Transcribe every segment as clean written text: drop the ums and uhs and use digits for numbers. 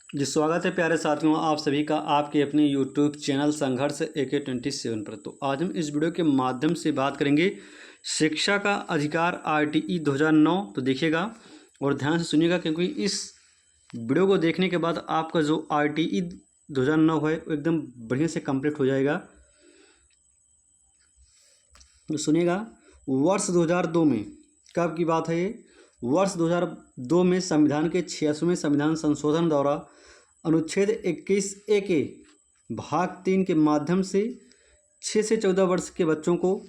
जी स्वागत है प्यारे साथियों आप सभी का आपके अपने यूट्यूब चैनल संघर्ष AK27 पर। तो आज हम इस वीडियो के माध्यम से बात करेंगे शिक्षा का अधिकार RTE 2009। तो देखिएगा और ध्यान से सुनिएगा, क्योंकि इस वीडियो को देखने के बाद आपका जो RTE 2009 है वो एकदम बढ़िया से कंप्लीट हो जाएगा। तो सुनिएगा, वर्ष 2002 में, कब की बात है ये? वर्ष 2002 में संविधान के 86वें संविधान संशोधन द्वारा अनुच्छेद 21A के भाग 3 के माध्यम से 6 से 14 वर्ष के बच्चों को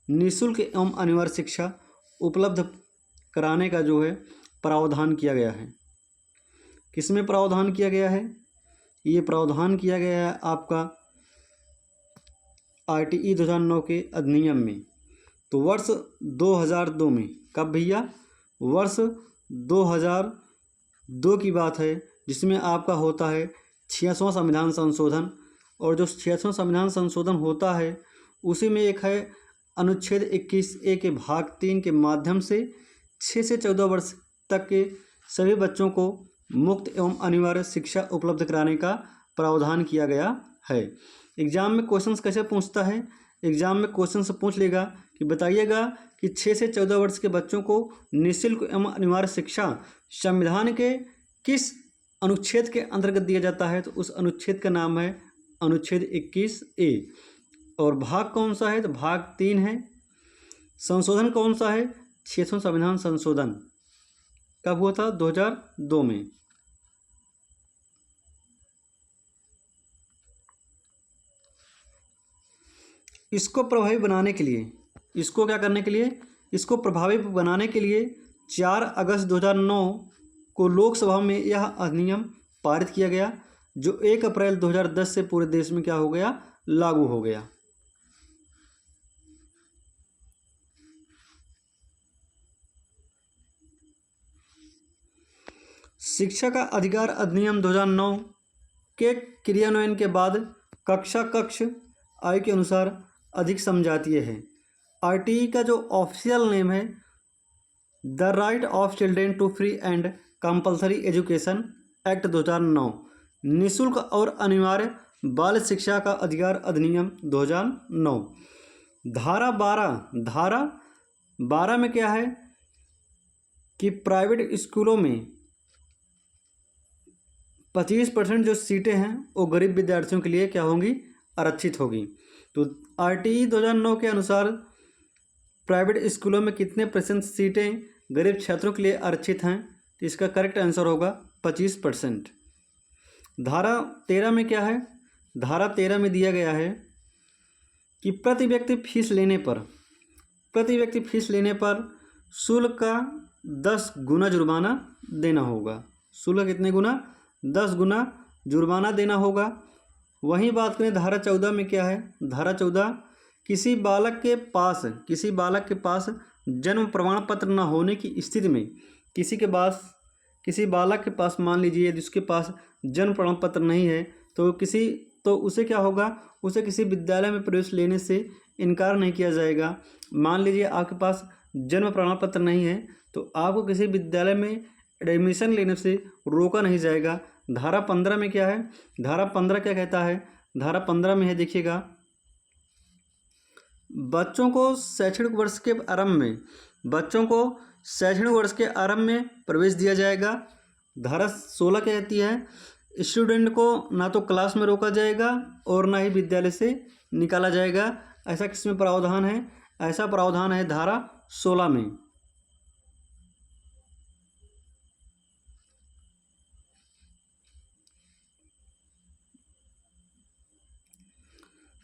निःशुल्क एवं अनिवार्य शिक्षा उपलब्ध कराने का जो है प्रावधान किया गया है। किसमें प्रावधान किया गया है? ये प्रावधान किया गया है आपका RTE 2009 के अधिनियम में। तो वर्ष 2002 में, कब भैया? वर्ष 2002 की बात है, जिसमें आपका होता है 86वां संविधान संशोधन। और जो 86वां संविधान संशोधन होता है उसी में एक है अनुच्छेद 21A के भाग 3 के माध्यम से 6 से 14 वर्ष तक के सभी बच्चों को मुफ्त एवं अनिवार्य शिक्षा उपलब्ध कराने का प्रावधान किया गया है। एग्जाम में क्वेश्चंस कैसे पूछता है? एग्जाम में क्वेश्चन से पूछ लेगा कि बताइएगा कि 6 से 14 वर्ष के बच्चों को निःशुल्क एवं अनिवार्य शिक्षा संविधान के किस अनुच्छेद के अंतर्गत दिया जाता है? तो उस अनुच्छेद का नाम है अनुच्छेद 21A। और भाग कौन सा है? तो भाग 3 है। संशोधन कौन सा है? 6वां संविधान संशोधन। कब हुआ था? 2002 में। इसको प्रभावी बनाने के लिए, इसको क्या करने के लिए? इसको प्रभावी बनाने के लिए 4 अगस्त 2009 को लोकसभा में यह अधिनियम पारित किया गया, जो 1 अप्रैल 2010 से पूरे देश में क्या हो गया? लागू हो गया। शिक्षा का अधिकार अधिनियम 2009 के क्रियान्वयन के बाद कक्षा कक्ष आयु के अनुसार अधिक समझातीय है। RTE का जो ऑफिशियल नेम है the right of children to free and compulsory education act 2009, निःशुल्क और अनिवार्य बाल शिक्षा का अधिकार अधिनियम 2009। धारा 12 में क्या है कि प्राइवेट स्कूलों में 25% जो सीटें हैं वो गरीब विद्यार्थियों के लिए क्या होंगी? आरक्षित होगी। तो RTE 2009 के अनुसार प्राइवेट स्कूलों में कितने % सीटें गरीब छात्रों के लिए आरक्षित हैं? तो इसका करेक्ट आंसर होगा 25%। धारा 13 में क्या है? धारा 13 में दिया गया है कि प्रति व्यक्ति फीस लेने पर शुल्क का 10 गुना जुर्माना देना होगा। शुल्क कितने गुना? 10 गुना जुर्माना देना होगा। वहीं बात करें धारा 14 में क्या है? धारा 14, किसी बालक के पास जन्म प्रमाण पत्र न होने की स्थिति में किसी बालक के पास मान लीजिए जिसके पास जन्म प्रमाण पत्र नहीं है तो उसे क्या होगा? उसे किसी विद्यालय में प्रवेश लेने से इनकार नहीं किया जाएगा। मान लीजिए आपके पास जन्म प्रमाण पत्र नहीं है तो आपको किसी विद्यालय में एडमिशन लेने से रोका नहीं जाएगा। धारा 15 में क्या है? धारा 15 क्या कहता है? धारा 15 में है, देखिएगा, बच्चों को शैक्षणिक वर्ष के आरंभ में प्रवेश दिया जाएगा। धारा 16 क्या कहती है? स्टूडेंट को ना तो क्लास में रोका जाएगा और ना ही विद्यालय से निकाला जाएगा। ऐसा किसमें प्रावधान है? ऐसा प्रावधान है धारा 16 में।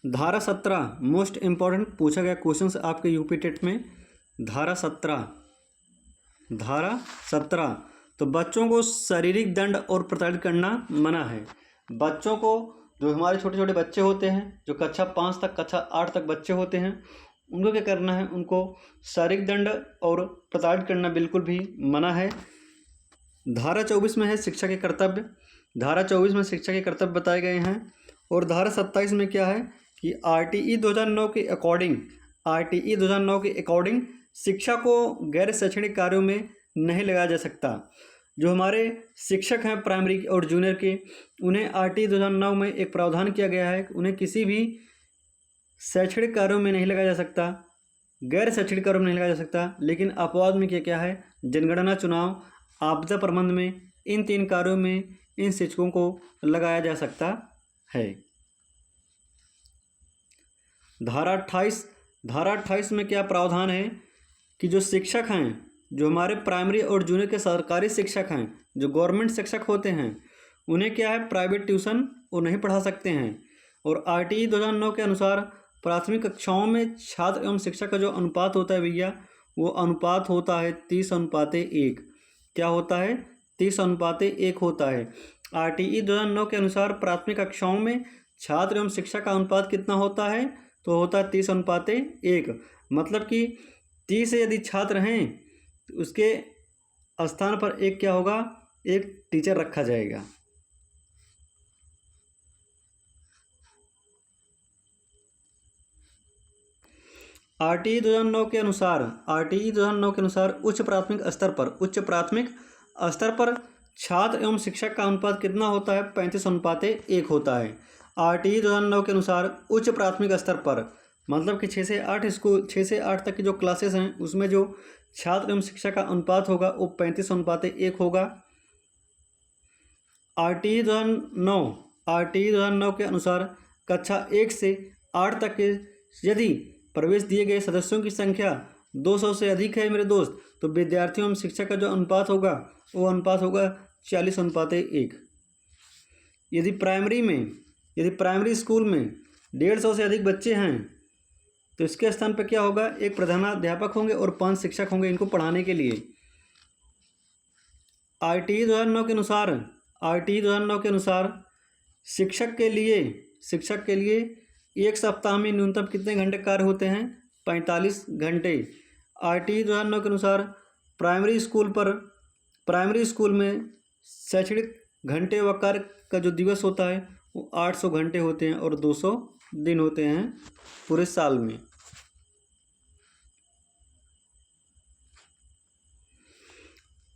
धारा 17 मोस्ट इम्पॉर्टेंट पूछा गया क्वेश्चन आपके यूपी टेट में। धारा 17 तो बच्चों को शारीरिक दंड और प्रताड़ित करना मना है। बच्चों को, जो हमारे छोटे छोटे बच्चे होते हैं, जो कक्षा 5 तक कक्षा 8 तक बच्चे होते हैं, उनको क्या करना है? उनको शारीरिक दंड और प्रताड़ित करना बिल्कुल भी मना है। धारा 24 में है शिक्षा के कर्तव्य। धारा 24 में शिक्षा के कर्तव्य बताए गए हैं। और धारा 27 में क्या है कि RTE 2009 के अकॉर्डिंग शिक्षा को गैर शैक्षणिक कार्यों में नहीं लगाया जा सकता। जो हमारे शिक्षक हैं प्राइमरी और जूनियर के, उन्हें RT 2009 में एक प्रावधान किया गया है, उन्हें किसी भी शैक्षणिक कार्यों में नहीं लगाया जा सकता, गैर शैक्षणिक कार्यों में नहीं लगाया जा सकता। लेकिन अपवाद में क्या है, जनगणना, चुनाव, आपदा प्रबंध में, इन 3 कार्यों में इन शिक्षकों को लगाया जा सकता है। धारा 28 में क्या प्रावधान है कि जो शिक्षक हैं, जो हमारे प्राइमरी और जूनियर के सरकारी शिक्षक हैं, जो गवर्नमेंट शिक्षक होते हैं, उन्हें क्या है, प्राइवेट ट्यूशन वो नहीं पढ़ा सकते हैं। और RT 2009 के अनुसार प्राथमिक कक्षाओं में छात्र एवं शिक्षक का जो अनुपात होता है भैया, वो अनुपात होता है 30:1। क्या होता है, 30:1 होता है। RTE 2009 के अनुसार प्राथमिक कक्षाओं में छात्र एवं शिक्षक का अनुपात कितना होता है, तो होता है 30:1। मतलब कि 30 से यदि छात्र हैं तो उसके स्थान पर एक क्या होगा, एक टीचर रखा जाएगा। RTE 2009 के अनुसार उच्च प्राथमिक स्तर पर छात्र एवं शिक्षक का अनुपात कितना होता है, 35:1 होता है। RTE 2009 के अनुसार उच्च प्राथमिक स्तर पर मतलब कि 6 से 8 तक की जो क्लासेस हैं, उसमें जो छात्र एवं शिक्षक का अनुपात होगा वो 35:1 होगा। RTE 2009 के अनुसार कक्षा 1 से 8 तक के यदि प्रवेश दिए गए सदस्यों की संख्या 200 से अधिक है मेरे दोस्त, तो विद्यार्थियों एवं शिक्षक का जो अनुपात होगा वो अनुपात होगा 40:1। यदि प्राइमरी स्कूल में 150 से अधिक बच्चे हैं तो इसके स्थान पर क्या होगा, एक प्रधानाध्यापक होंगे और 5 शिक्षक होंगे इनको पढ़ाने के लिए। RTE 2009 के अनुसार शिक्षक के लिए एक सप्ताह में न्यूनतम कितने घंटे कार्य होते हैं, 45 घंटे। RTE 2009 के अनुसार प्राइमरी स्कूल में शैक्षणिक घंटे व कार्य का जो दिवस होता है वो 800 घंटे होते हैं और 200 दिन होते हैं पूरे साल में।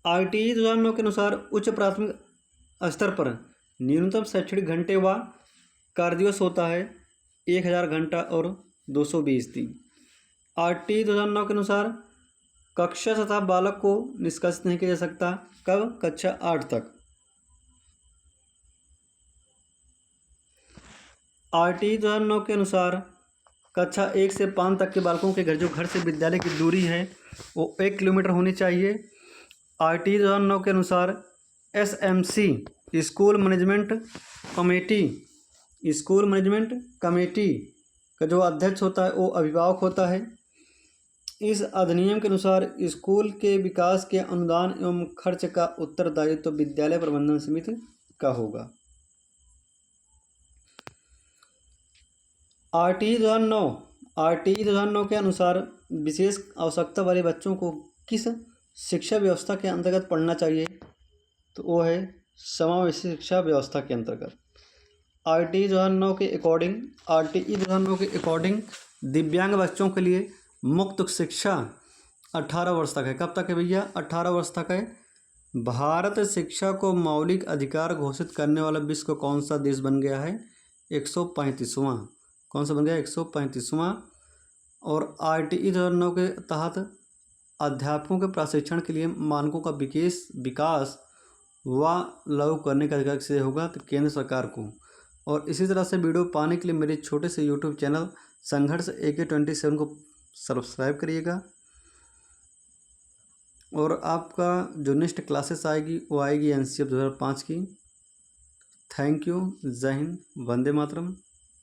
RTE 2009 के अनुसार उच्च प्राथमिक स्तर पर न्यूनतम शैक्षणिक घंटे व कार्य दिवस होता है 1000 घंटा और 220 दिन। RTE 2009 के अनुसार कक्षा तथा बालक को निष्कासित नहीं किया जा सकता, कब, कक्षा 8 तक। RTE 2009 के अनुसार कक्षा 1 से 5 तक के बालकों के घर से विद्यालय की दूरी है वो 1 किलोमीटर होनी चाहिए। RTE 2009 के अनुसार SMC स्कूल मैनेजमेंट कमेटी का जो अध्यक्ष होता है वो अभिभावक होता है। इस अधिनियम के अनुसार स्कूल के विकास के अनुदान एवं खर्च का उत्तरदायित्व तो विद्यालय प्रबंधन समिति का होगा। RTE 2009 के अनुसार विशेष आवश्यकता वाले बच्चों को किस शिक्षा व्यवस्था के अंतर्गत पढ़ना चाहिए, तो वो है समावेशी शिक्षा व्यवस्था के अंतर्गत। RTE 2009 के अकॉर्डिंग दिव्यांग बच्चों के लिए मुक्त शिक्षा 18 वर्ष तक है। कब तक है भैया, 18 वर्ष तक है। भारत शिक्षा को मौलिक अधिकार घोषित करने वाला विश्व का कौन सा देश बन गया है, 135वां। कौन सा बन गया, 135वां। और RTE 2009 के तहत अध्यापकों के प्रशिक्षण के लिए मानकों का विकास व लागू करने का अधिकार किसे होगा, तो केंद्र सरकार को। और इसी तरह से वीडियो पाने के लिए मेरे छोटे से YouTube चैनल संघर्ष AK27 को सब्सक्राइब करिएगा। और आपका जो नेक्स्ट क्लासेस आएगी वो आएगी NCF 2005 की। Thank you. जय हिंद, वंदे मातरम।